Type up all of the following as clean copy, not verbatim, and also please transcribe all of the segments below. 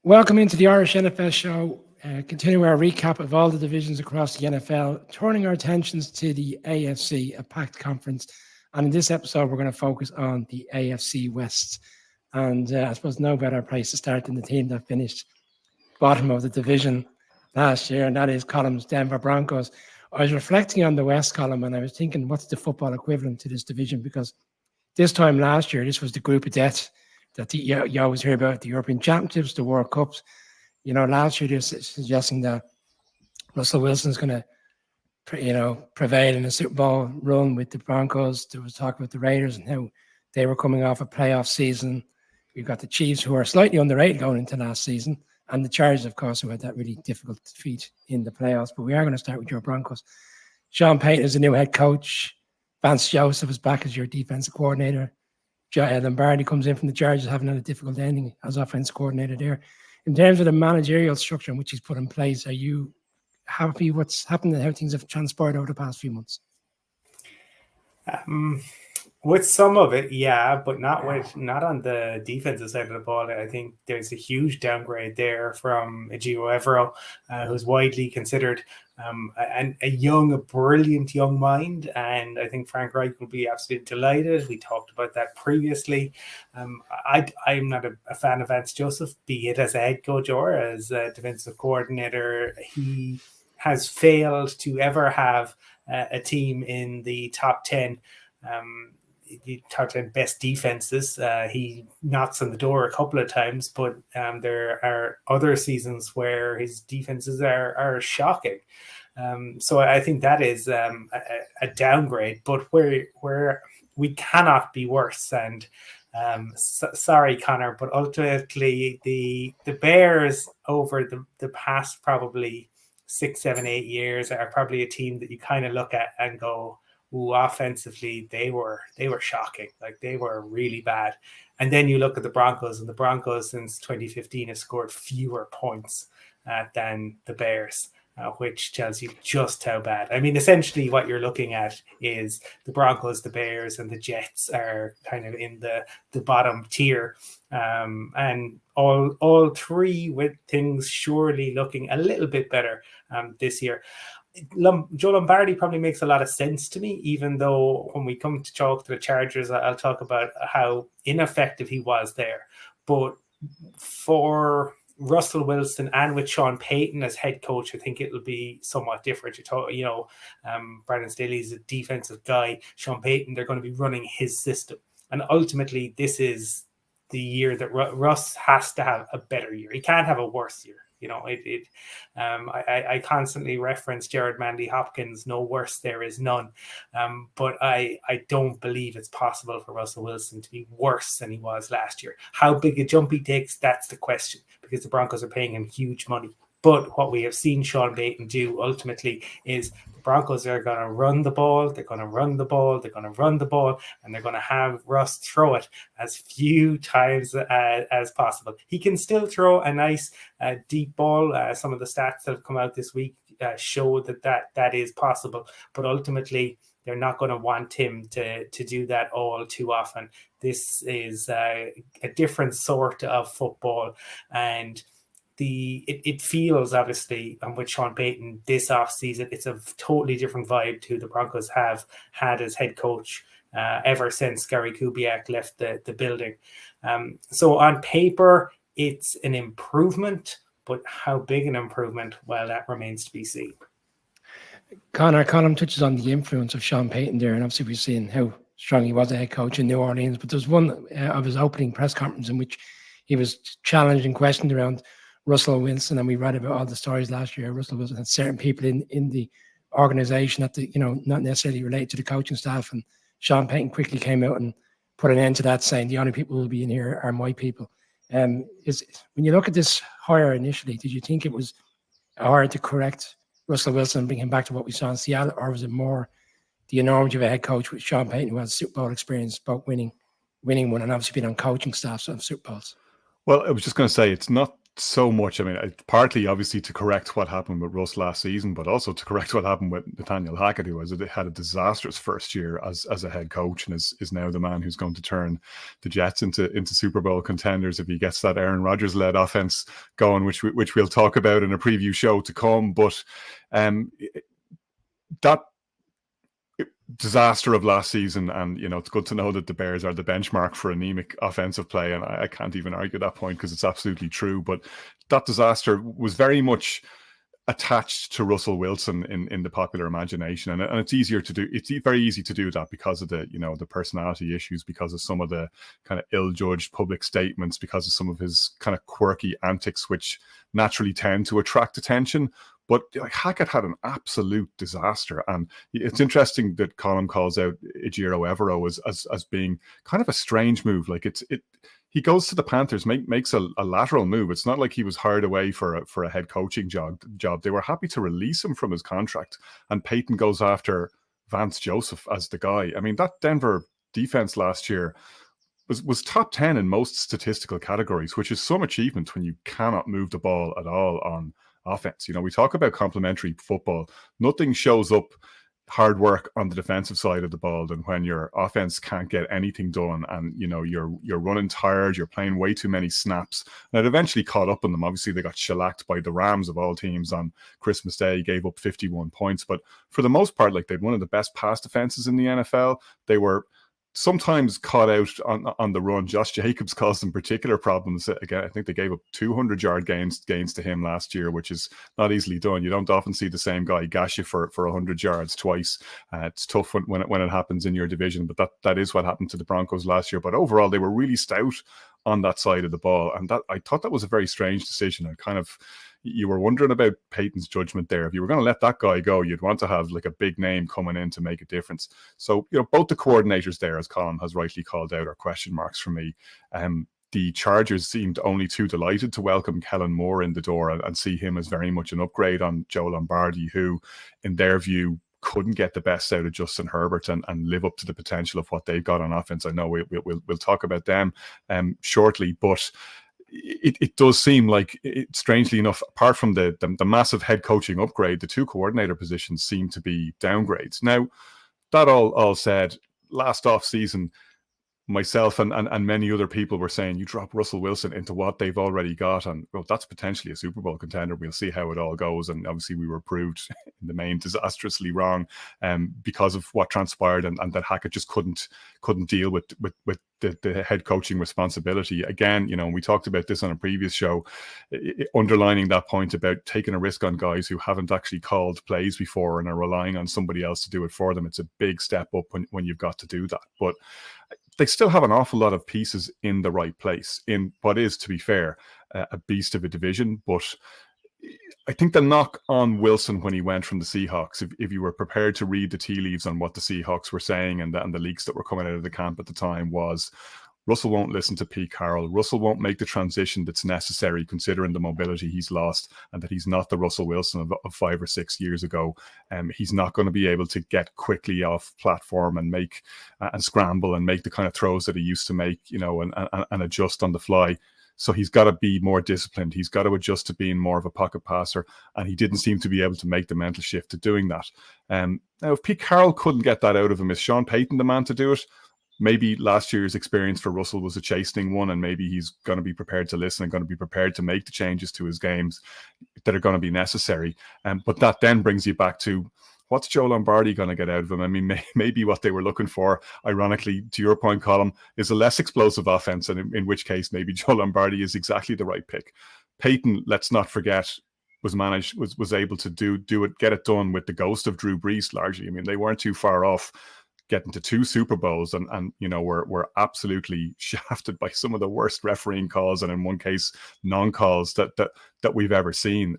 Welcome into the Irish NFL show. Continue our recap of all the divisions across the NFL, turning our attentions to the AFC, a packed conference. And in this episode, we're going to focus on the AFC West. And I suppose no better place to start than the team that finished bottom of the division last year, and that is Column's Denver Broncos. I was reflecting on the West column, and I was thinking, what's the football equivalent to this division? Because this time last year, this was the group of death that you always hear about, the European Championships, the World Cups. You know, last year they're suggesting that Russell Wilson's going to, prevail in a Super Bowl run with the Broncos. There was talk about the Raiders and how they were coming off a playoff season. We've got the Chiefs, who are slightly underrated going into last season, and the Chargers, of course, who had that really difficult defeat in the playoffs. But we are going to start with your Broncos. Sean Payton is the new head coach. Vance Joseph is back as your defensive coordinator. Lombardi comes in from the Chargers, having had a difficult ending as offense coordinator there. In terms of the managerial structure in which he's put in place, are you happy what's happened and how things have transpired over the past few months? With some of it, yeah, but not on the defensive side of the ball. I think there's a huge downgrade there from Ejiro Evero, who's widely considered a brilliant young mind, and I think Frank Reich will be absolutely delighted. We talked about that previously. I'm not a fan of Vance Joseph, be it as a head coach or as a defensive coordinator. He has failed to ever have a team in the top 10. The top 10 best defenses. He knocks on the door a couple of times, but there are other seasons where his defenses are shocking. So I think that is a downgrade, but where we cannot be worse. And sorry, Connor, but ultimately the Bears over the past probably 6, 7, 8 years are probably a team that you kind of look at and go, ooh, offensively, they were shocking. Like, they were really bad. And then you look at the Broncos, and the Broncos since 2015 have scored fewer points than the Bears, which tells you just how bad. I mean, essentially what you're looking at is the Broncos, the Bears, and the Jets are kind of in the bottom tier. And all three with things surely looking a little bit better this year. Joe Lombardi probably makes a lot of sense to me, even though when we come to talk to the Chargers, I'll talk about how ineffective he was there. But for Russell Wilson and with Sean Payton as head coach, I think it'll be somewhat different. Brandon Staley's a defensive guy. Sean Payton, they're going to be running his system. And ultimately, this is the year that Russ has to have a better year. He can't have a worse year. I constantly reference Jared Mandy Hopkins, no worse, there is none. But I don't believe it's possible for Russell Wilson to be worse than he was last year. How big a jump he takes, that's the question, because the Broncos are paying him huge money. But what we have seen Sean Payton do ultimately is the Broncos are going to run the ball, they're going to run the ball, they're going to run the ball, and they're going to have Russ throw it as few times as possible. He can still throw a nice deep ball. Some of the stats that have come out this week show that is possible. But ultimately, they're not going to want him to do that all too often. This is a different sort of football, and it feels, obviously, with Sean Payton this offseason, it's a totally different vibe to the Broncos have had as head coach ever since Gary Kubiak left the building. So on paper, it's an improvement, but how big an improvement? Well, that remains to be seen. Connor touches on the influence of Sean Payton there, and obviously we've seen how strong he was a head coach in New Orleans, but there's one of his opening press conference in which he was challenged and questioned around Russell Wilson, and we read about all the stories last year. Russell Wilson had certain people in the organization that not necessarily related to the coaching staff, and Sean Payton quickly came out and put an end to that, saying the only people who will be in here are my people. When you look at this hire initially, did you think it was hard to correct Russell Wilson and bring him back to what we saw in Seattle, or was it more the enormity of a head coach with Sean Payton, who has Super Bowl experience, both winning one and obviously been on coaching staffs of Super Bowls? Well, I was just going to say, it's not so much. I mean, partly obviously to correct what happened with Russ last season, but also to correct what happened with Nathaniel Hackett, who had a disastrous first year as a head coach and is now the man who's going to turn the Jets into Super Bowl contenders if he gets that Aaron Rodgers led offense going, which we'll talk about in a preview show to come. But that disaster of last season, and it's good to know that the Bears are the benchmark for anemic offensive play, and I can't even argue that point because it's absolutely true. But that disaster was very much attached to Russell Wilson in the popular imagination, and it's easier to do. It's very easy to do that because of the personality issues, because of some of the kind of ill-judged public statements, because of some of his kind of quirky antics, which naturally tend to attract attention. But Hackett had an absolute disaster, and it's interesting that Colin calls out Ejiro Evero as being kind of a strange move. Like he goes to the Panthers, makes a lateral move. It's not like he was hired away for a head coaching job. They were happy to release him from his contract, and Peyton goes after Vance Joseph as the guy. I mean, that Denver defense last year was top 10 in most statistical categories, which is some achievement when you cannot move the ball at all on offense. We talk about complementary football. Nothing shows up hard work on the defensive side of the ball than when your offense can't get anything done, and you're running tired, you're playing way too many snaps. And it eventually caught up on them. Obviously, they got shellacked by the Rams of all teams on Christmas Day, gave up 51 points. But for the most part, they'd one of the best pass defenses in the NFL. They were sometimes caught out on the run. Josh Jacobs caused them particular problems. Again, I think they gave up 200-yard gains to him last year, which is not easily done. You don't often see the same guy gash you for 100 yards twice. It's tough when it happens in your division, but that is what happened to the Broncos last year. But overall, they were really stout on that side of the ball, and I thought that was a very strange decision. And you were wondering about Peyton's judgment there. If you were going to let that guy go, you'd want to have a big name coming in to make a difference. So, both the coordinators there, as Colin has rightly called out, are question marks for me. The Chargers seemed only too delighted to welcome Kellen Moore in the door and see him as very much an upgrade on Joe Lombardi, who, in their view, couldn't get the best out of Justin Herbert and live up to the potential of what they've got on offense. I know we'll talk about them shortly, but it does seem like, strangely enough, apart from the massive head coaching upgrade, the two coordinator positions seem to be downgrades. Now, that all said, last off season, myself and many other people were saying, you drop Russell Wilson into what they've already got, and that's potentially a Super Bowl contender. We'll see how it all goes. And obviously we were proved in the main disastrously wrong because of what transpired, and that Hackett just couldn't deal with the head coaching responsibility. Again, we talked about this on a previous show, underlining that point about taking a risk on guys who haven't actually called plays before and are relying on somebody else to do it for them. It's a big step up when you've got to do that. But they still have an awful lot of pieces in the right place in what is, to be fair, a beast of a division. But I think the knock on Wilson when he went from the Seahawks, if you were prepared to read the tea leaves on what the Seahawks were saying and the leaks that were coming out of the camp at the time, was Russell won't listen to Pete Carroll. Russell won't make the transition that's necessary, considering the mobility he's lost and that he's not the Russell Wilson of 5 or 6 years ago. He's not going to be able to get quickly off platform and make and scramble and make the kind of throws that he used to make, and adjust on the fly. So he's got to be more disciplined. He's got to adjust to being more of a pocket passer, and he didn't seem to be able to make the mental shift to doing that. Now, if Pete Carroll couldn't get that out of him, is Sean Payton the man to do it? Maybe last year's experience for Russell was a chastening one, and maybe he's going to be prepared to listen and going to be prepared to make the changes to his games that are going to be necessary. But that then brings you back to, what's Joe Lombardi going to get out of him? I mean, maybe what they were looking for, ironically, to your point, Colin, is a less explosive offense, and in which case maybe Joe Lombardi is exactly the right pick. Peyton, let's not forget, was able to do it, get it done with the ghost of Drew Brees largely. I mean, they weren't too far off getting to 2 Super Bowls, and were absolutely shafted by some of the worst refereeing calls, and in one case non-calls that we've ever seen.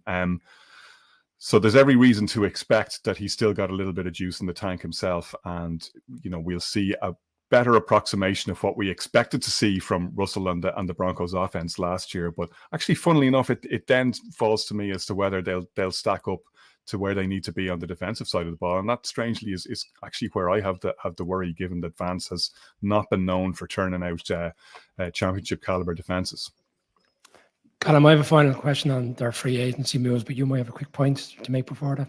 So there's every reason to expect that he's still got a little bit of juice in the tank himself, and we'll see a better approximation of what we expected to see from Russell and the Broncos offense last year. But actually, funnily enough, it then falls to me as to whether they'll stack up to where they need to be on the defensive side of the ball. And that, strangely, is actually where I have the worry, given that Vance has not been known for turning out championship caliber defenses. Colin, I have a final question on their free agency moves, but you might have a quick point to make before that.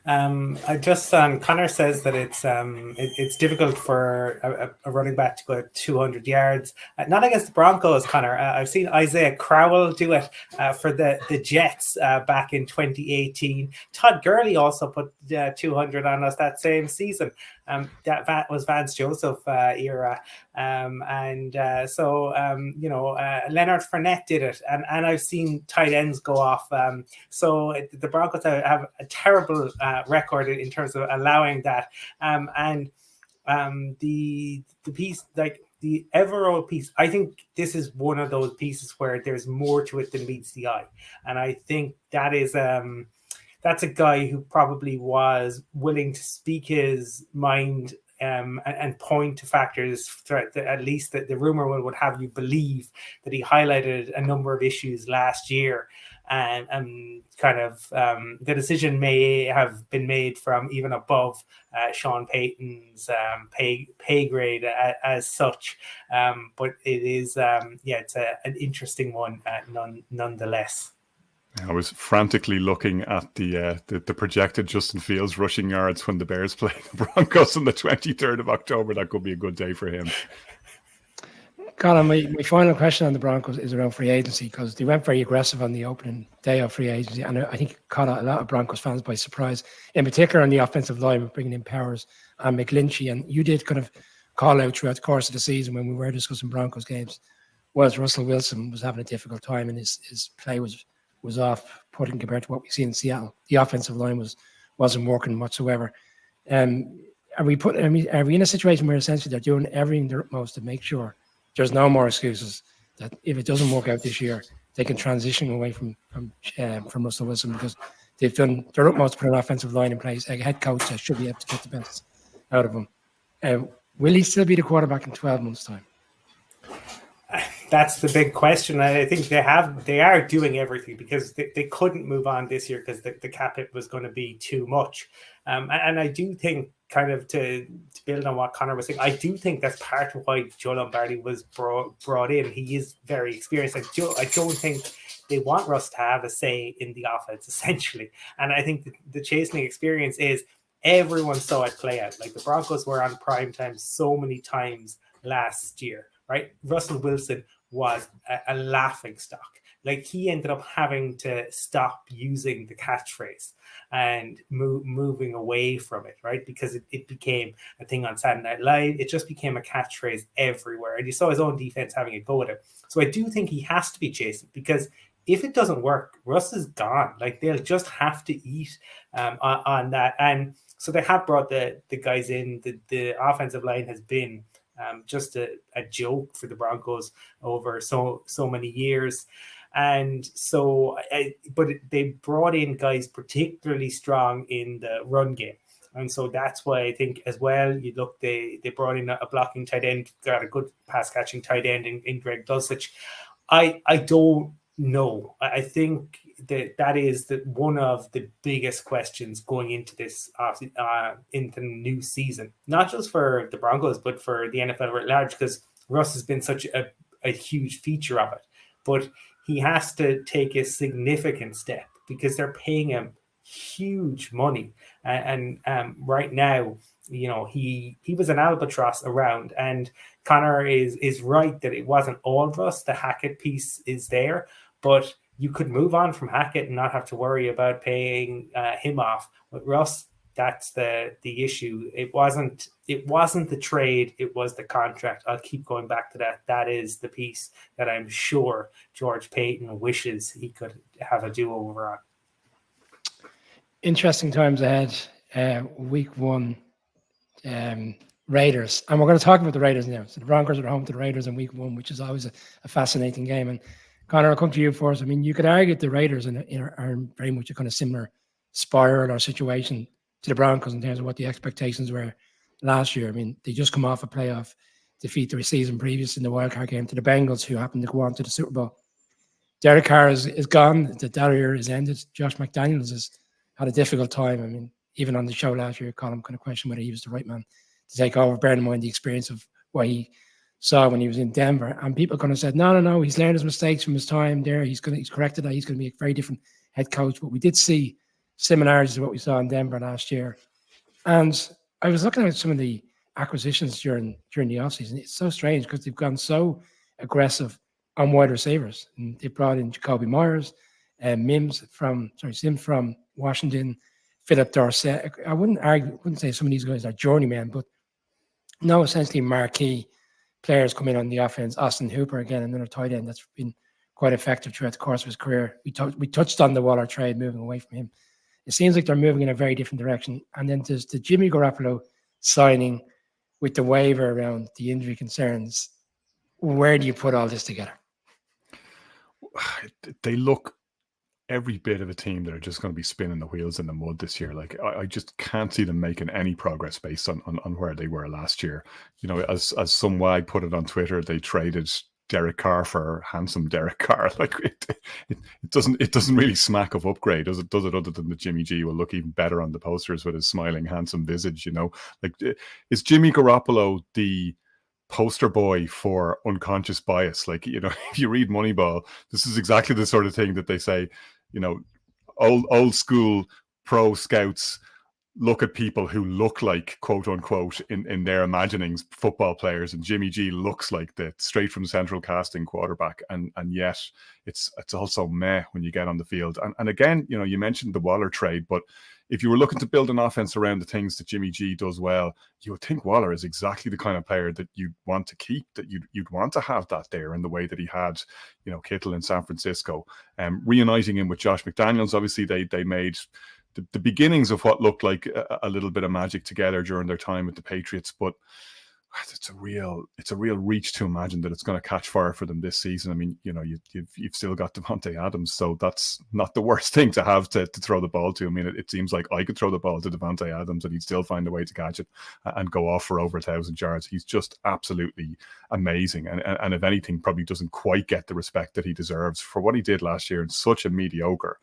I just Connor says that it's difficult for a running back to go 200 yards. Not against the Broncos, Connor. I've seen Isaiah Crowell do it for the Jets back in 2018. Todd Gurley also put 200 on us that same season. That was Vance Joseph era. Leonard Fournette did it, and I've seen tight ends go off. So the Broncos have a terrible record in terms of allowing that. The piece, like the Evero piece, I think this is one of those pieces where there's more to it than meets the eye, and I think that is that's a guy who probably was willing to speak his mind and point to factors that at least the rumor would have you believe that he highlighted a number of issues last year. And the decision may have been made from even above Sean Payton's pay grade as such. But it is, it's an interesting one nonetheless. I was frantically looking at the projected Justin Fields rushing yards when the Bears play the Broncos on the 23rd of October. That could be a good day for him. Colin, my final question on the Broncos is around free agency, because they went very aggressive on the opening day of free agency, and I think it caught a lot of Broncos fans by surprise, in particular on the offensive line with bringing in Powers and McGlinchey. And you did kind of call out throughout the course of the season when we were discussing Broncos games, was Russell Wilson was having a difficult time and his play was off putting compared to what we see in Seattle. The offensive line wasn't working whatsoever. Are we in a situation where essentially they're doing everything their utmost to make sure there's no more excuses that if it doesn't work out this year, they can transition away from Russell Wilson, because they've done their utmost to put an offensive line in place, a head coach that should be able to get the best out of him. Will he still be the quarterback in 12 months' time? That's the big question. I think they are doing everything, because they couldn't move on this year because the cap hit was going to be too much. And I do think, kind of to build on what Connor was saying, I do think that's part of why Joe Lombardi was brought in. He is very experienced. I don't think they want Russ to have a say in the offense, essentially. And I think the chastening experience is everyone saw it play out. Like the Broncos were on prime time so many times last year, right? Russell Wilson was a laughing stock. Like he ended up having to stop using the catchphrase and moving away from it, right? Because it became a thing on Saturday Night Live. It just became a catchphrase everywhere. And you saw his own defense having a go at him. So I do think he has to be chastened, because if it doesn't work, Russ is gone. Like they'll just have to eat on that. And so they have brought the guys in. The offensive line has been just a joke for the Broncos over so many years. And so, but they brought in guys particularly strong in the run game. And so that's why I think as well, you look, they brought in a blocking tight end, got a good pass catching tight end in Greg Dulcich. I don't know. I think that is one of the biggest questions going into this into the new season, not just for the Broncos, but for the NFL at large, because Russ has been such a huge feature of it. But he has to take a significant step, because they're paying him huge money. And right now, you know, he was an albatross around, and Connor is right that it wasn't all Russ. The Hackett piece is there, but you could move on from Hackett and not have to worry about paying him off. With Russ, that's the issue. It wasn't the trade, it was the contract. I'll keep going back to that. That is the piece that I'm sure George Payton wishes he could have a do-over on. Interesting times ahead. Week 1, Raiders. And we're going to talk about the Raiders now. So the Broncos are home to the Raiders in week 1, which is always a fascinating game. And Connor, I'll come to you first. I mean, you could argue the Raiders are very much a kind of similar spiral or situation to the Broncos in terms of what the expectations were last year. I mean, they just come off a playoff defeat the season previous in the wildcard game to the Bengals, who happened to go on to the Super Bowl. Derek Carr is gone. The year is ended. Josh McDaniels has had a difficult time. I mean, even on the show last year, Colin kind of questioned whether he was the right man to take over, bearing in mind the experience of what he saw when he was in Denver, and people kind of said, no, he's learned his mistakes from his time there. He's corrected that. He's going to be a very different head coach. But we did see similarities to what we saw in Denver last year. And I was looking at some of the acquisitions during the offseason. It's so strange because they've gone so aggressive on wide receivers. And they brought in Jacoby Myers, Sims from Washington, Philip Dorsett. I wouldn't say some of these guys are journeymen, but no, essentially marquee players come in on the offense. Austin Hooper, again, another tight end that's been quite effective throughout the course of his career. We touched on the Waller trade, moving away from him. It seems like they're moving in a very different direction. And then there's the Jimmy Garoppolo signing with the waiver around the injury concerns. Where do you put all this together? They look every bit of a team that are just going to be spinning the wheels in the mud this year. Like I just can't see them making any progress based on where they were last year. You know, as some wag put it on Twitter, they traded Derek Carr for handsome Derek Carr. Like it doesn't really smack of upgrade, does it? Other than that Jimmy G will look even better on the posters with his smiling, handsome visage. You know, like is Jimmy Garoppolo the poster boy for unconscious bias? Like, you know, if you read Moneyball, this is exactly the sort of thing that they say. You know, old school pro scouts look at people who look like, quote unquote, in their imaginings, football players, and Jimmy G looks like the straight from central casting quarterback, and yet it's also meh when you get on the field. And again, you know, you mentioned the Waller trade, but if you were looking to build an offense around the things that Jimmy G does well, you would think Waller is exactly the kind of player that you'd want to keep, that you'd want to have that there in the way that he had, you know, Kittle in San Francisco. Reuniting him with Josh McDaniels, obviously they made the beginnings of what looked like a little bit of magic together during their time with the Patriots, but it's a real reach to imagine that it's going to catch fire for them this season. I mean, you know, you've still got Devontae Adams, so that's not the worst thing to have to throw the ball to. I mean, it seems like I could throw the ball to Devontae Adams and he'd still find a way to catch it and go off for over 1,000 yards. He's just absolutely amazing, and if anything, probably doesn't quite get the respect that he deserves for what he did last year in such a mediocre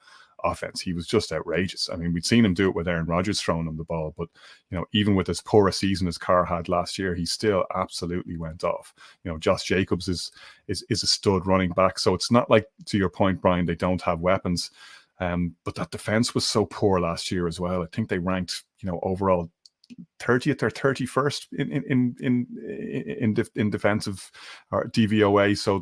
offense. He was just outrageous. I mean, we'd seen him do it with Aaron Rodgers throwing him the ball, but you know, even with as poor a season as Carr had last year, he still absolutely went off. You know, Josh Jacobs is a stud running back, so it's not like, to your point, Brian, they don't have weapons. But that defense was so poor last year as well. I think they ranked, you know, overall 30th or 31st in defensive or DVOA. So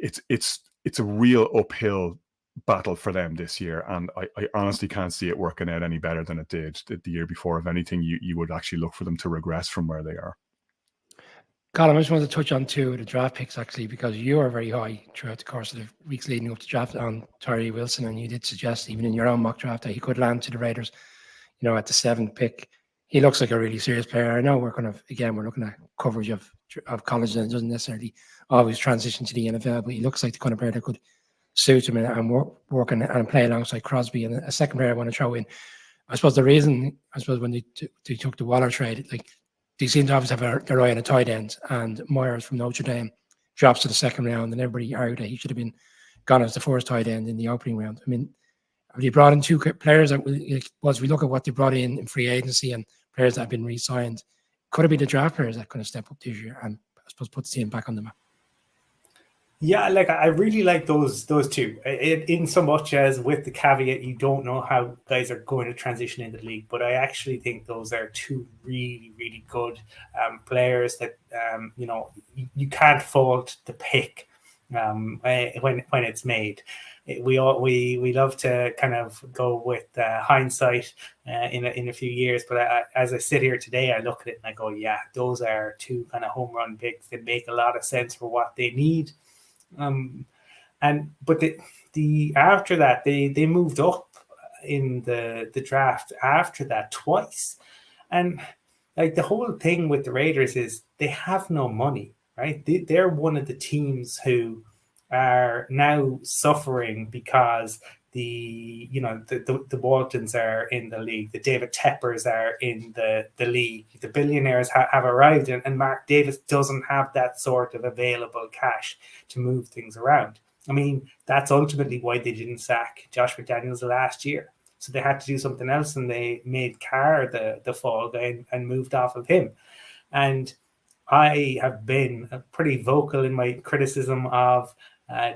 it's a real uphill battle for them this year, and I honestly can't see it working out any better than it did the year before. If anything, you would actually look for them to regress from where they are. Colin, I just wanted to touch on two of the draft picks, actually, because you are very high throughout the course of the weeks leading up to draft on Tyree Wilson, and you did suggest even in your own mock draft that he could land to the Raiders, you know, at the 7th pick. He looks like a really serious player. I know we're looking at coverage of college, and it doesn't necessarily always transition to the NFL, but he looks like the kind of player that could suit him and work and play alongside Crosby. And a second player I want to throw in, I suppose the reason, when they took the Waller trade, like, they seem to obviously have their eye on a tight end, and Myers from Notre Dame drops to the second round, and everybody argued that he should have been gone as the first tight end in the opening round. I mean, have they brought in two players that, as we look at what they brought in free agency and players that have been re-signed, could it be the draft players that kind of step up this year and I suppose put the team back on the map? Yeah, like, I really like those two, in so much as with the caveat you don't know how guys are going to transition in the league. But I actually think those are two really, really good players that you know, you can't fault the pick when it's made. We love to kind of go with hindsight in a few years, but as I sit here today, I look at it and I go, yeah, those are two kind of home run picks that make a lot of sense for what they need. But the after that they moved up in the draft after that twice, and like, the whole thing with the Raiders is they have no money, right? They're one of the teams who are now suffering because the Waltons are in the league, the David Teppers are in the league, the billionaires have arrived, and Mark Davis doesn't have that sort of available cash to move things around. I mean, that's ultimately why they didn't sack Josh McDaniels last year. So they had to do something else, and they made Carr the fall guy and moved off of him. And I have been pretty vocal in my criticism of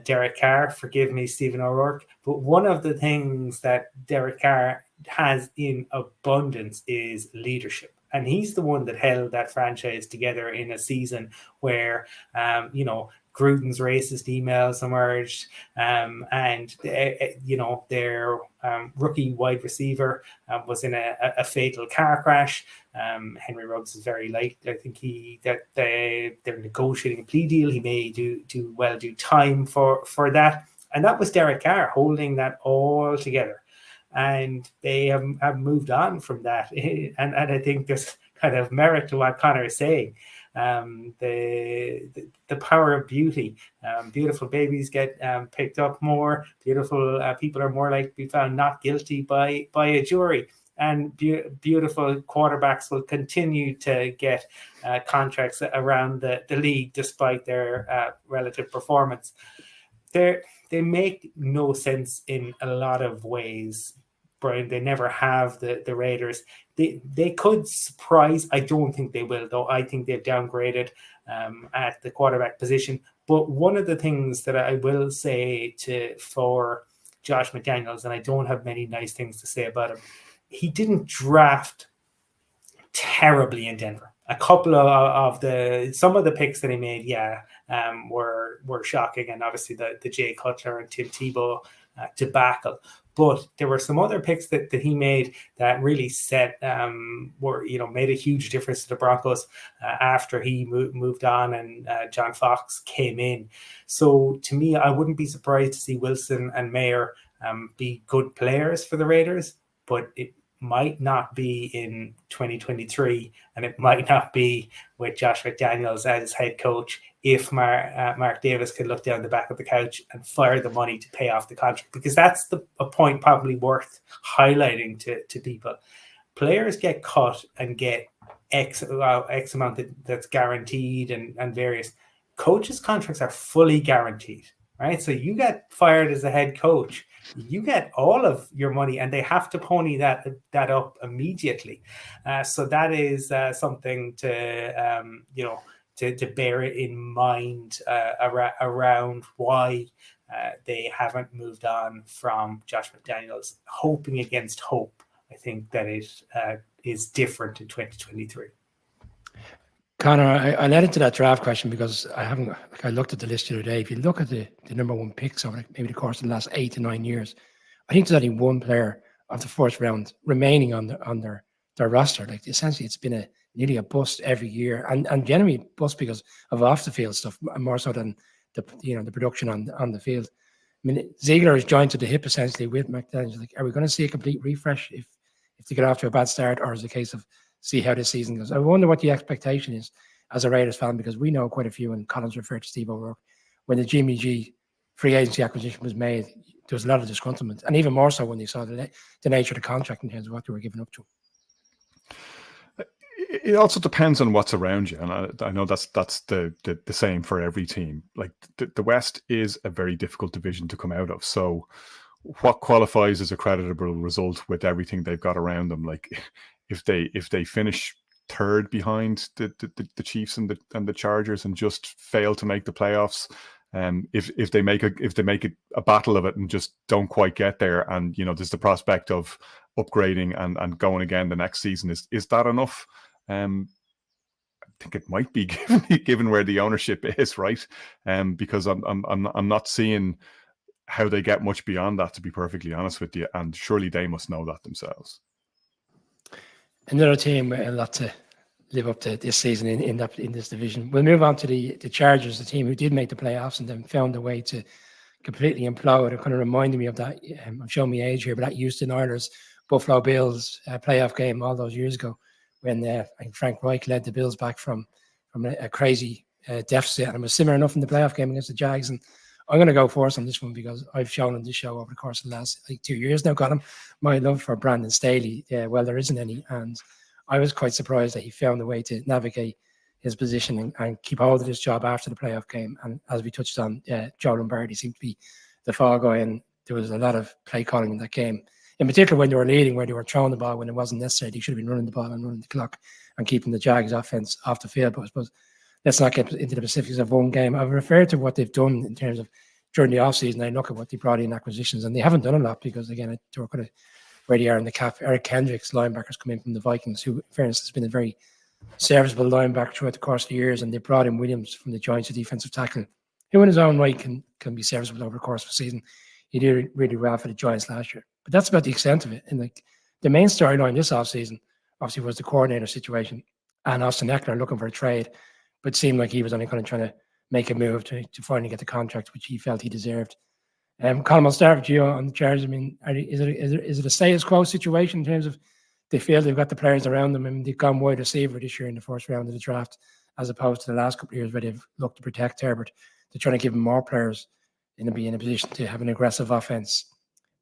Derek Carr. Forgive me, Stephen O'Rourke. But one of the things that Derek Carr has in abundance is leadership. And he's the one that held that franchise together in a season where, Gruden's racist emails emerged, and their rookie wide receiver was in a fatal car crash. Henry Ruggs is very light. I think they're negotiating a plea deal. He may do time for that, and that was Derek Carr holding that all together. And they have moved on from that, and I think there's kind of merit to what Connor is saying. The power of beauty. Beautiful babies get picked up more. Beautiful people are more likely to be found not guilty by a jury. And beautiful quarterbacks will continue to get contracts around the league despite their relative performance. They make no sense in a lot of ways, Brian. They never have, the Raiders. They could surprise. I don't think they will, though. I think they've downgraded at the quarterback position. But one of the things that I will say for Josh McDaniels, and I don't have many nice things to say about him, he didn't draft terribly in Denver. A couple of some of the picks that he made, were shocking, and obviously the Jay Cutler and Tim Tebow debacle. But there were some other picks that he made that really made a huge difference to the Broncos after he moved on and John Fox came in. So to me, I wouldn't be surprised to see Wilson and Mayer be good players for the Raiders, but it might not be in 2023, and it might not be with Josh McDaniels as head coach if Mark Davis could look down the back of the couch and fire the money to pay off the contract, because that's a point probably worth highlighting to people. Players get cut and get X amount that's guaranteed and various. Coaches' contracts are fully guaranteed, right? So you get fired as a head coach, you get all of your money, and they have to pony that up immediately. So that is something to bear in mind around why they haven't moved on from Josh McDaniels. Hoping against hope, I think that it is different in 2023. Connor, I led into that draft question because I looked at the list the other day. If you look at the number one picks over maybe the course of the last 8 to 9 years, I think there's only one player of the first round remaining on their roster. Like, essentially, it's been nearly a bust every year, and generally bust because of off the field stuff more so than the production on the field. I mean, Ziegler is joined to the hip essentially with McDaniels. Like, are we going to see a complete refresh if they get off to a bad start, or is it a case of see how this season goes? I wonder what the expectation is as a Raiders fan, because we know quite a few, and Collins referred to Steve O'Rourke, when the Jimmy G free agency acquisition was made, there was a lot of disgruntlement, and even more so when they saw the nature of the contract in terms of what they were giving up to. It also depends on what's around you, and I know that's the same for every team. Like the West is a very difficult division to come out of. So, what qualifies as a creditable result with everything they've got around them? Like, if they finish third behind the Chiefs and the Chargers and just fail to make the playoffs, if they make a battle of it and just don't quite get there, and there's the prospect of upgrading and going again the next season, is that enough? I think it might be given where the ownership is, right? Because I'm not seeing how they get much beyond that, to be perfectly honest with you, and surely they must know that themselves. Another team with a lot to live up to this season in this division. We'll move on to the Chargers, the team who did make the playoffs and then found a way to completely implode. It kind of reminded me of that. I'm showing my age here, but that Houston Oilers Buffalo Bills playoff game all those years ago, when I think Frank Reich led the Bills back from a crazy deficit, and it was similar enough in the playoff game against the Jags. And I'm going to go first on this one because I've shown on this show over the course of the last 2 years now, Colin, my love for Brandon Staley. Well, there isn't any, and I was quite surprised that he found a way to navigate his position and keep hold of his job after the playoff game. And as we touched on, Joe Lombardi seemed to be the fall guy, and there was a lot of play calling in that game. In particular, when they were leading, where they were throwing the ball when it wasn't necessary. They should have been running the ball and running the clock and keeping the Jags offense off the field. But I suppose let's not get into the specifics of one game. I've referred to what they've done in terms of during the offseason. I look at what they brought in acquisitions, and they haven't done a lot because, again, they're kind of where they are in the cap. Eric Kendricks, linebackers, come in from the Vikings, who, in fairness, has been a very serviceable linebacker throughout the course of the years, and they brought in Williams from the Giants, a defensive tackle, who in his own right can be serviceable over the course of the season. He did really well for the Giants last year. But that's about the extent of it. And like the main storyline this offseason, obviously, was the coordinator situation and Austin Eckler looking for a trade, but it seemed like he was only kind of trying to make a move to finally get the contract, which he felt he deserved. Colin, I'll start with you on the Chargers. I mean, is it a status quo situation in terms of they feel they've got the players around them? I mean, they've gone wide receiver this year in the first round of the draft, as opposed to the last couple of years where they've looked to protect Herbert. They're trying to give him more players and be in a position to have an aggressive offense.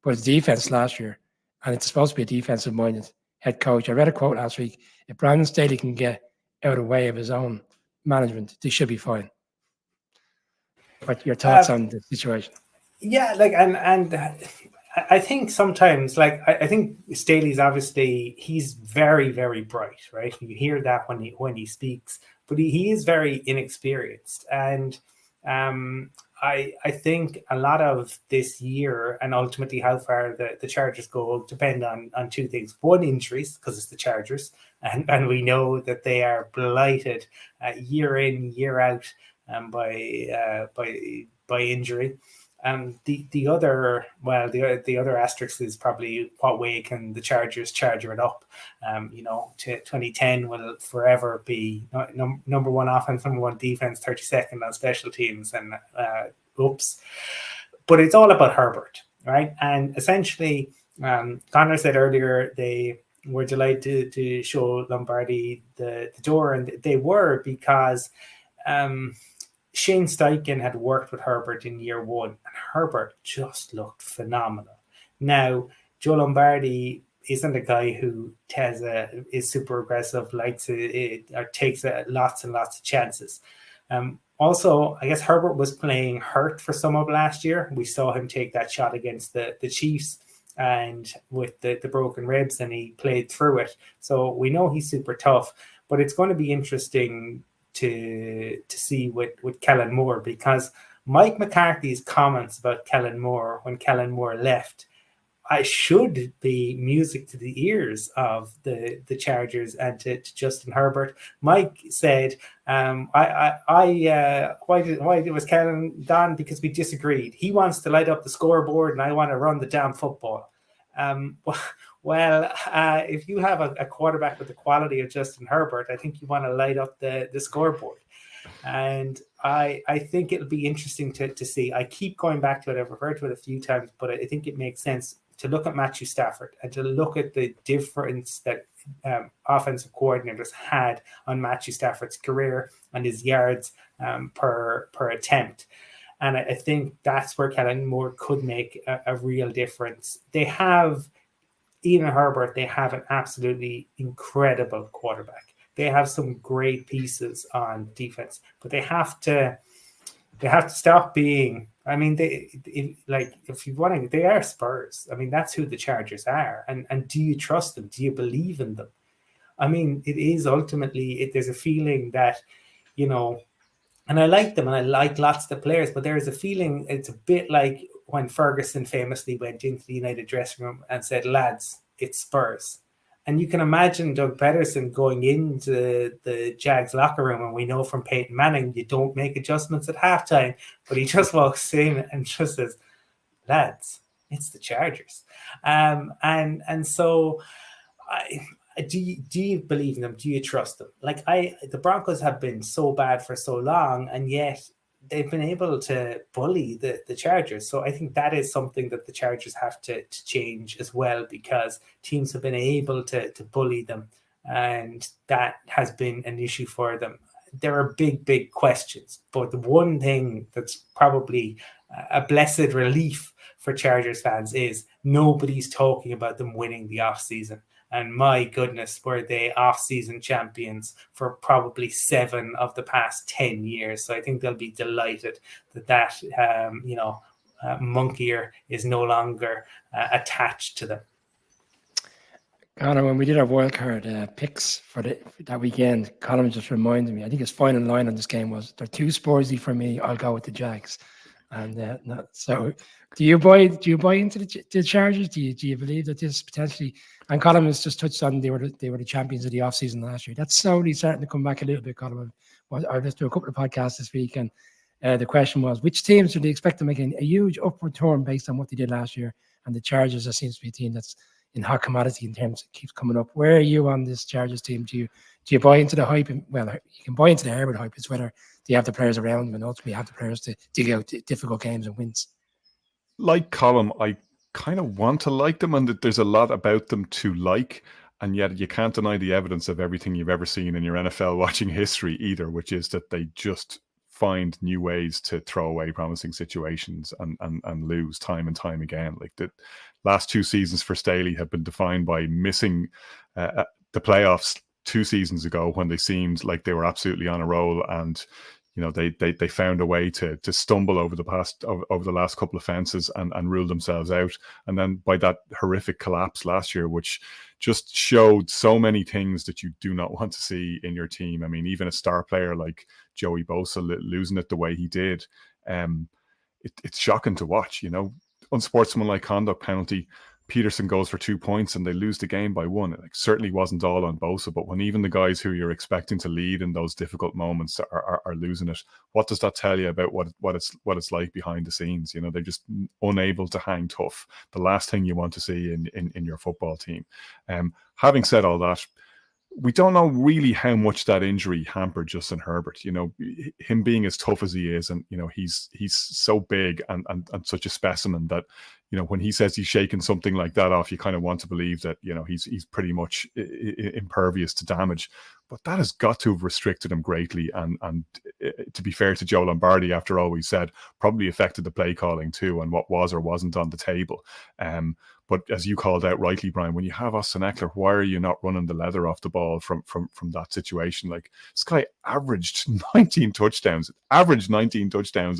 But it's defense last year, and it's supposed to be a defensive-minded head coach. I read a quote last week: if Brandon Staley can get out of the way of his own management, they should be fine. What your thoughts on the situation? Yeah, like and I think sometimes, like I think Staley's obviously he's very, very bright, right? You hear that when he speaks, but he is very inexperienced, and I think a lot of this year and ultimately how far the Chargers go will depend on two things. One, injuries, because it's the Chargers, and we know that they are blighted year in, year out by injury. The other asterisk is probably what way can the Chargers charger it up. 2010 will forever be number one offense, number one defense, 32nd on special teams, and but it's all about Herbert, right? And essentially, Connor said earlier they were delighted to show Lombardi the door, and they were because Shane Steichen had worked with Herbert in year one, and Herbert just looked phenomenal. Now, Joe Lombardi isn't a guy who is super aggressive, likes it, or takes lots and lots of chances. Also, I guess Herbert was playing hurt for some of last year. We saw him take that shot against the Chiefs and with the broken ribs, and he played through it. So we know he's super tough, but it's going to be interesting to see with Kellen Moore, because Mike McCarthy's comments about Kellen Moore when Kellen Moore left, I should be music to the ears of the Chargers and to Justin Herbert. Mike said, why was Kellen gone? Because we disagreed. He wants to light up the scoreboard and I want to run the damn football. If you have a quarterback with the quality of Justin Herbert, I think you want to light up the scoreboard. And I think it'll be interesting to see. I keep going back to it. I've referred to it a few times, but I think it makes sense to look at Matthew Stafford and to look at the difference that offensive coordinators had on Matthew Stafford's career and his yards per attempt. And I think that's where Kellen Moore could make a real difference. They have Ian Herbert, they have an absolutely incredible quarterback. They have some great pieces on defense, but they have to stop being. I mean, if you want to, they are Spurs. I mean, that's who the Chargers are. And do you trust them? Do you believe in them? I mean, it is ultimately. There's a feeling that, and I like them, and I like lots of the players, but there is a feeling. It's a bit like when Ferguson famously went into the United dressing room and said, "Lads, it's Spurs." And you can imagine Doug Pederson going into the Jags locker room, and we know from Peyton Manning, you don't make adjustments at halftime, but he just walks in and just says, "Lads, it's the Chargers." And so, do you believe in them? Do you trust them? The Broncos have been so bad for so long, and yet they've been able to bully the Chargers. So I think that is something that the Chargers have to change as well, because teams have been able to bully them, and that has been an issue for them. There are big questions, but the one thing that's probably a blessed relief for Chargers fans is nobody's talking about them winning the offseason. And my goodness, were they off-season champions for probably 7 of the past 10 years. So I think they'll be delighted that monkey ear is no longer attached to them. Connor, when we did our wildcard picks for that weekend, Colin just reminded me, I think his final line on this game was, "They're too Spursy for me, I'll go with the Jags." And so do you buy into the Chargers? Do you believe that this potentially, and Colin has just touched on, they were the champions of the offseason last year. That's slowly starting to come back a little bit, Colin. I just do a couple of podcasts this week, and the question was, which teams do they expect to make a huge upward turn based on what they did last year? And the Chargers, there seems to be a team that's in hot commodity in terms of keeps coming up. Where are you on this Chargers team? Do you buy into the hype? Well, you can buy into the Herbert hype. It's whether do you have the players around them and ultimately have the players to dig out difficult games and wins. Like Colin, I kind of want to like them, and that there's a lot about them to like, and yet you can't deny the evidence of everything you've ever seen in your NFL watching history either, which is that they just find new ways to throw away promising situations and lose time and time again. Like the last 2 seasons for Staley have been defined by missing the playoffs 2 seasons ago when they seemed like they were absolutely on a roll, and they found a way to stumble over the last couple of fences and rule themselves out. And then by that horrific collapse last year, which just showed so many things that you do not want to see in your team. I mean, even a star player like Joey Bosa losing it the way he did, it's shocking to watch. Unsportsmanlike conduct penalty. Peterson goes for 2 points and they lose the game by 1. It certainly wasn't all on Bosa, but when even the guys who you're expecting to lead in those difficult moments are losing it, what does that tell you about what it's like behind the scenes? They're just unable to hang tough. The last thing you want to see in your football team. Having said all that, we don't know really how much that injury hampered Justin Herbert. Him being as tough as he is, and he's so big and such a specimen that when he says he's shaking something like that off, you kind of want to believe that he's pretty much impervious to damage. But that has got to have restricted him greatly, and to be fair to Joe Lombardi, after all we said, probably affected the play calling too, and what was or wasn't on the table. But as you called out rightly, Brian, when you have Austin Eckler, why are you not running the leather off the ball from that situation? Like, this guy averaged 19 touchdowns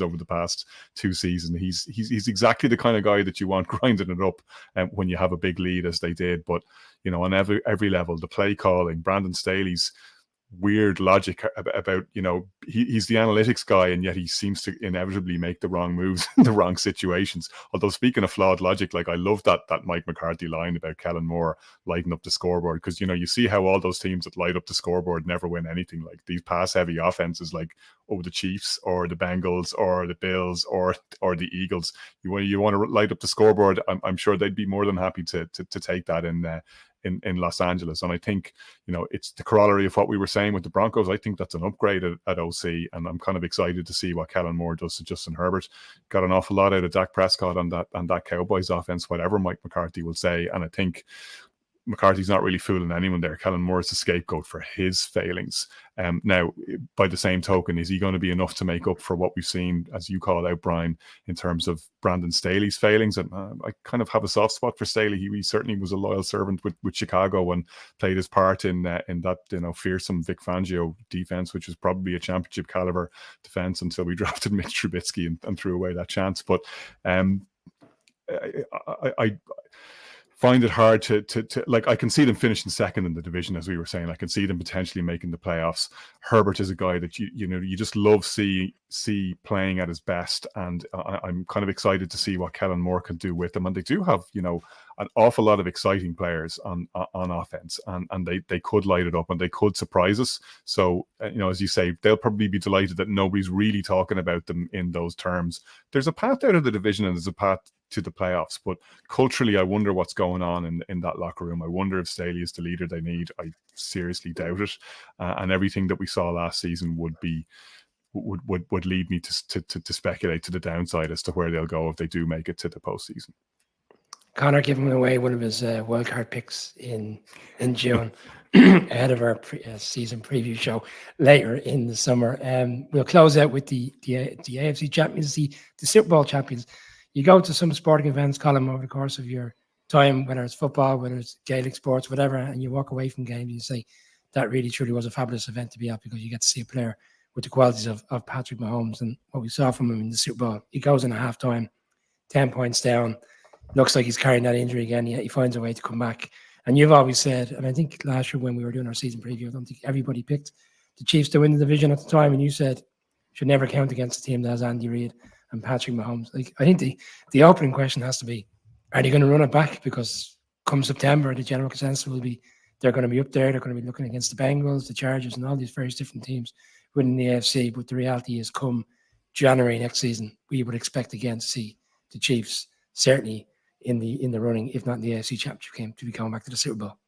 over the past 2 seasons. He's exactly the kind of guy that you want grinding it up when you have a big lead, as they did. But on every level, the play calling, Brandon Staley's weird logic about he's the analytics guy, and yet he seems to inevitably make the wrong moves in the wrong situations. Although, speaking of flawed logic, like, I love that Mike McCarthy line about Kellen Moore lighting up the scoreboard, because you see how all those teams that light up the scoreboard never win anything. Like these pass heavy offenses, like the Chiefs or the Bengals or the Bills or the Eagles, you want to light up the scoreboard. I'm sure they'd be more than happy to take that in Los Angeles. And I think, it's the corollary of what we were saying with the Broncos. I think that's an upgrade at OC, and I'm kind of excited to see what Kellen Moore does to Justin Herbert. Got an awful lot out of Dak Prescott on that Cowboys offense, whatever Mike McCarthy will say. And I think McCarthy's not really fooling anyone there. Kellen Moore is the scapegoat for his failings. Now, by the same token, is he going to be enough to make up for what we've seen, as you called out, Brian, in terms of Brandon Staley's failings? And I kind of have a soft spot for Staley. He certainly was a loyal servant with Chicago and played his part in that fearsome Vic Fangio defense, which was probably a championship caliber defense until we drafted Mitch Trubisky and threw away that chance. But I find it hard to like, I can see them finishing second in the division, as we were saying. I can see them potentially making the playoffs. Herbert is a guy that you just love see playing at his best, and I'm kind of excited to see what Kellen Moore can do with them. And they do have an awful lot of exciting players on offense, and they could light it up and they could surprise us. So as you say, they'll probably be delighted that nobody's really talking about them in those terms. There's a path out of the division and there's a path to the playoffs, but culturally, I wonder what's going on in that locker room. I wonder if Staley is the leader they need. I seriously doubt it, and everything that we saw last season would lead me to speculate to the downside as to where they'll go if they do make it to the postseason. Connor giving away one of his wildcard picks in June ahead of our season preview show later in the summer. We'll close out with the AFC champions, the Super Bowl champions. You go to some sporting events, Colin, over the course of your time, whether it's football, whether it's Gaelic sports, whatever, and you walk away from games and you say, that really truly was a fabulous event to be at, because you get to see a player with the qualities of Patrick Mahomes and what we saw from him in the Super Bowl. He goes in at halftime, 10 points down, looks like he's carrying that injury again, yet he finds a way to come back And you've always said, and I think last year when we were doing our season preview, I don't think everybody picked the Chiefs to win the division at the time, and you said should never count against a team that has Andy Reid and Patrick Mahomes. Like, I think the opening question has to be, are they going to run it back? Because come September, the general consensus will be they're going to be up there. They're going to be looking against the Bengals, the Chargers, and all these various different teams within the AFC. But the reality is, come January next season, we would expect again to see the Chiefs certainly in the running, if not in the AFC Championship game, to be going back to the Super Bowl.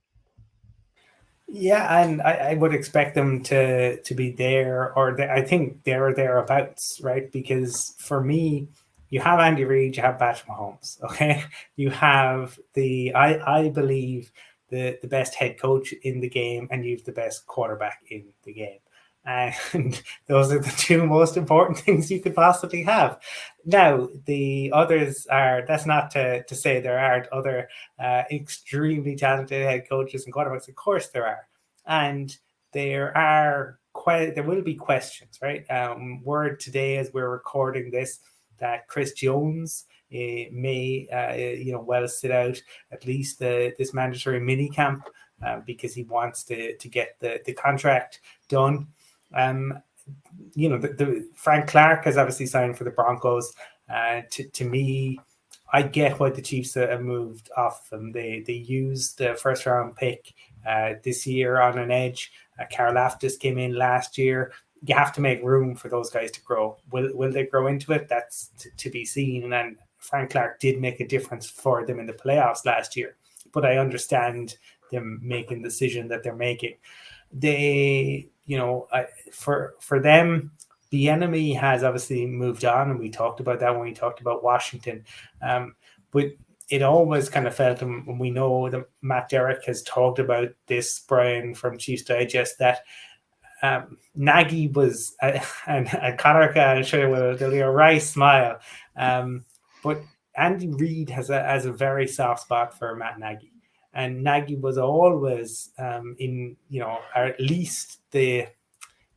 Yeah, and I would expect them to be there, or I think they're thereabouts, right? Because for me, you have Andy Reid, you have Patrick Mahomes, okay? You have I believe the best head coach in the game, and you have the best quarterback in the game. And those are the two most important things you could possibly have. Now, the others are, that's not to say there aren't other extremely talented head coaches and quarterbacks. Of course there are. And there will be questions, right? Word today as we're recording this that Chris Jones may well sit out at least this mandatory mini camp because he wants to get the contract done. The Frank Clark has obviously signed for the Broncos. To me, I get why the Chiefs have moved off them. They used the first round pick this year on an edge. Karlaftis came in last year. You have to make room for those guys to grow. Will they grow into it? That's to be seen. And Frank Clark did make a difference for them in the playoffs last year. But I understand them making the decision that they're making. For them, the enemy has obviously moved on, and we talked about that when we talked about Washington. But it always kind of felt, and we know that Matt Derrick has talked about this, Brian, from Chiefs Digest, that Nagy was, and Conor can show you there'll be a wry smile, but Andy Reid has a very soft spot for Matt Nagy. And Nagy was always or at least the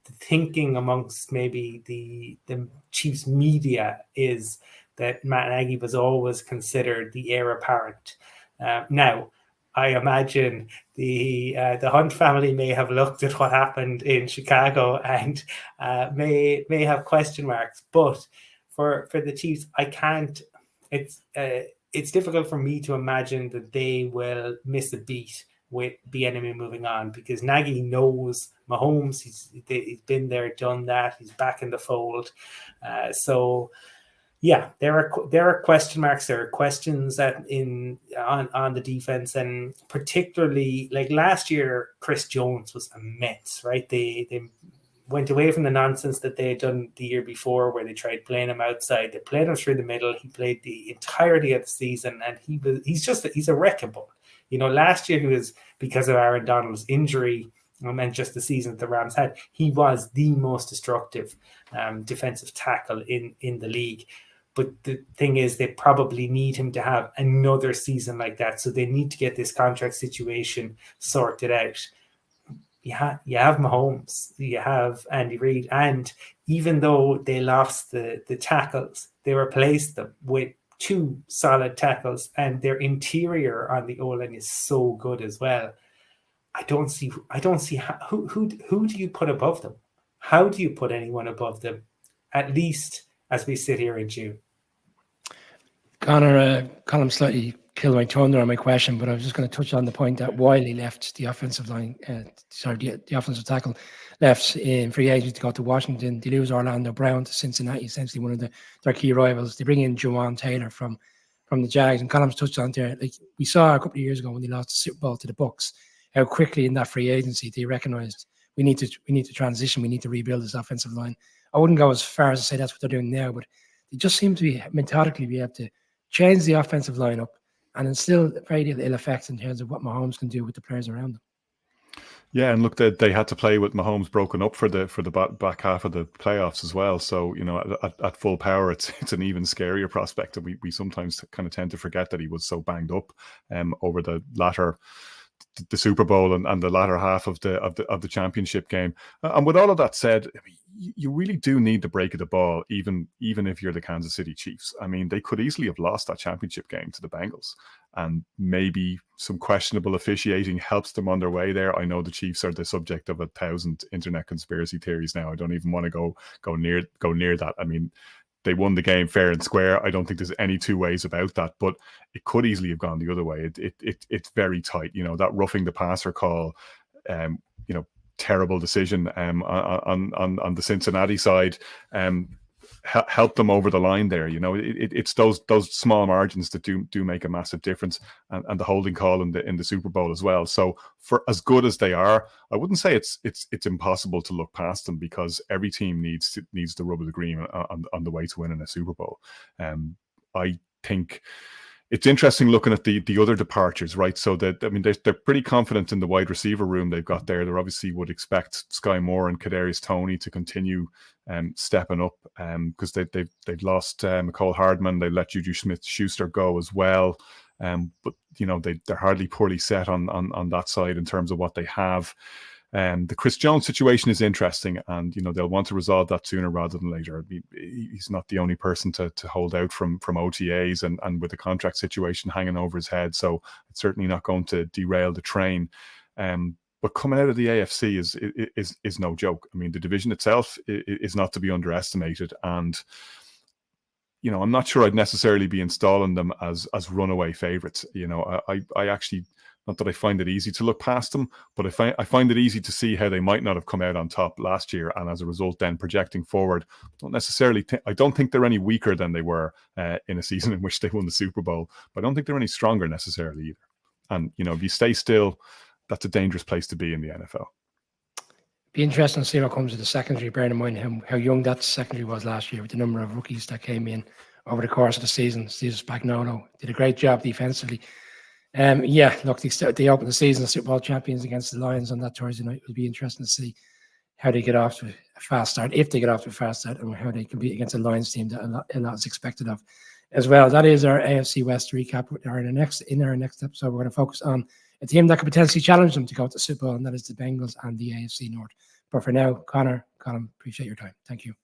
thinking amongst maybe the Chiefs media is that Matt Nagy was always considered the heir apparent. Now, I imagine the Hunt family may have looked at what happened in Chicago and may have question marks. But for the Chiefs, I can't. It's difficult for me to imagine that they will miss a beat with the enemy moving on, because Nagy knows Mahomes. He's been there, done that. He's back in the fold. So yeah, there are question marks. There are questions on the defense, and particularly like last year, Chris Jones was immense, right? They went away from the nonsense that they had done the year before, where they tried playing him outside. They played him through the middle. He played the entirety of the season, and he's a wrecking ball. Last year he was, because of Aaron Donald's injury and just the season that the Rams had, he was the most destructive defensive tackle in the league. But the thing is, they probably need him to have another season like that. So they need to get this contract situation sorted out. You have Mahomes, you have Andy Reid, and even though they lost the tackles, they replaced them with two solid tackles, and their interior on the O-line is so good as well. I don't see who do you put above them? How do you put anyone above them? At least as we sit here in June. Connor, Colin slightly killed my thunder on my question, but I was just going to touch on the point that Wiley left the offensive line, the offensive tackle left in free agency to go to Washington. They lose Orlando Brown to Cincinnati, essentially one of their key rivals. They bring in Juwan Taylor from the Jags, and Colin's touched on there. Like we saw a couple of years ago when they lost the Super Bowl to the Bucs, how quickly in that free agency they recognized we need to transition, we need to rebuild this offensive line. I wouldn't go as far as to say that's what they're doing now, but they just seem to be methodically be able to change the offensive line up, and then still very little ill effects in terms of what Mahomes can do with the players around them. Yeah, and look, they had to play with Mahomes broken up for the back half of the playoffs as well. So at full power, it's an even scarier prospect. And we sometimes kind of tend to forget that he was so banged up over the Super Bowl and the latter half of the championship game. And with all of that said, you really do need the break of the ball, even if you're the Kansas City Chiefs. I mean, they could easily have lost that championship game to the Bengals. and maybe some questionable officiating helps them on their way there. I know the Chiefs are the subject of 1,000 internet conspiracy theories now. I don't even want to go near that. I mean, they won the game fair and square. I don't think there's any two ways about that, but it could easily have gone the other way. It's very tight. That roughing the passer call, terrible decision on the Cincinnati side, help them over the line there. It's those small margins that do make a massive difference, and the holding call in the Super Bowl as well. So for as good as they are, I wouldn't say it's impossible to look past them, because every team needs the rub of the green on the way to winning a Super Bowl. I think it's interesting looking at the other departures, right? So they're pretty confident in the wide receiver room they've got there. They obviously would expect Sky Moore and Kadarius Toney to continue stepping up, because they've lost McCall Hardman. They let Juju Smith-Schuster go as well, but they're hardly poorly set on that side in terms of what they have. The Chris Jones situation is interesting, and they'll want to resolve that sooner rather than later. He's not the only person to hold out from OTAs and with the contract situation hanging over his head, so it's certainly not going to derail the train. But coming out of the AFC is no joke. I mean, the division itself is not to be underestimated, and I'm not sure I'd necessarily be installing them as runaway favourites. I actually, not that I find it easy to look past them, but I find it easy to see how they might not have come out on top last year, and as a result, then projecting forward, I don't think they're any weaker than they were in a season in which they won the Super Bowl. But I don't think they're any stronger necessarily either. And if you stay still, that's a dangerous place to be in the NFL. Be interesting to see what comes of the secondary, bearing in mind how young that secondary was last year with the number of rookies that came in over the course of the season. Steve Spagnuolo did a great job defensively. Look, they opened the season as Super Bowl champions against the Lions on that Thursday night. It'll be interesting to see how they get off to a fast start, if they get off to a fast start, and how they compete against a Lions team that a lot is expected of as well. That is our AFC West recap. In our next episode, we're going to focus on a team that could potentially challenge them to go to the Super Bowl, and that is the Bengals and the AFC North. But for now, Colin, appreciate your time. Thank you.